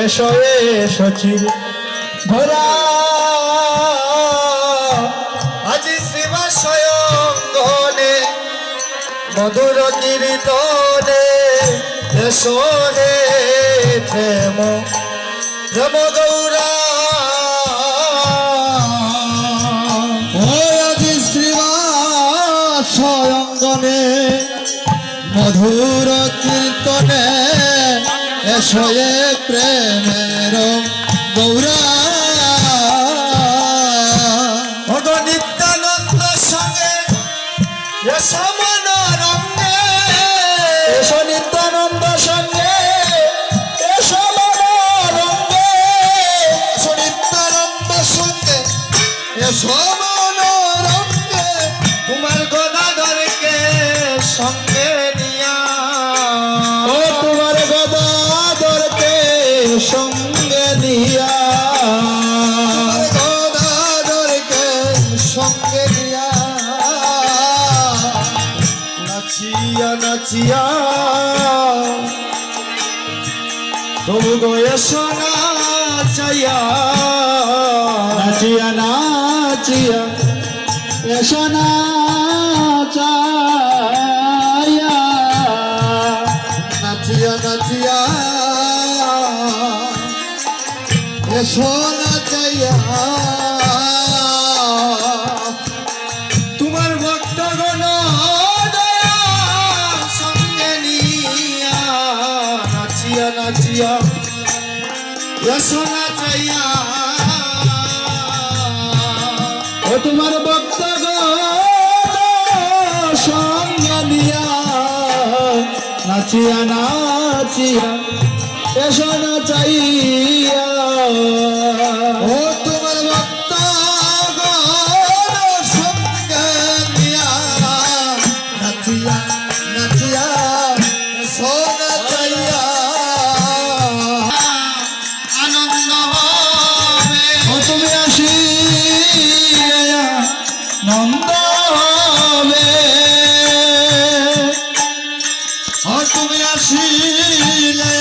এসো এসো চির ধরা আজি শ্রীবাসয় অঙ্গনে মধুর কীর্তনে এসো হে প্রেম প্রেম গৌরা আজি শ্রীবাসয় অঙ্গনে মধুর কীর্তনে এসো এ প্রেমের গৌরা নিত্যানন্দ সঙ্গে এসো মনোরঙ্গে এসো নিত্যানন্দ সঙ্গে এসো মনোরঙ্গে এসো নিত্যানন্দ সঙ্গে এসো মনোরঙ্গে তোমার গদাধরকে সঙ্গে নিয়া ও তোমার গদাধরকে সঙ্গে নিয়া গদাধরকে সঙ্গে নিয়া নাচিয়া নাচিয়া প্রভু গো এসো নাচাইয়া নাচিয়া নাচিয়া এসো নাচাইয়া নাচিয়া নাচিয়া এসো নাচাইয়া তোমার ভক্তগণ দয়া সঙ্গে নিয়া নাচিয়া নাচিয়া এসো নাচাইয়া ও তোমার ভক্তগণ সঙ্গে নিয়া নাচিয়া নাচিয়া এসো নাচাইয়া ও তোমার ভক্ত সঙ্গে নিয়া নাচিয়া নাচিয়া এসো নাচাইয়া আনন্দ হবে ও তুমি আসিয়া নন্দ হবে ও তুমি আসিলে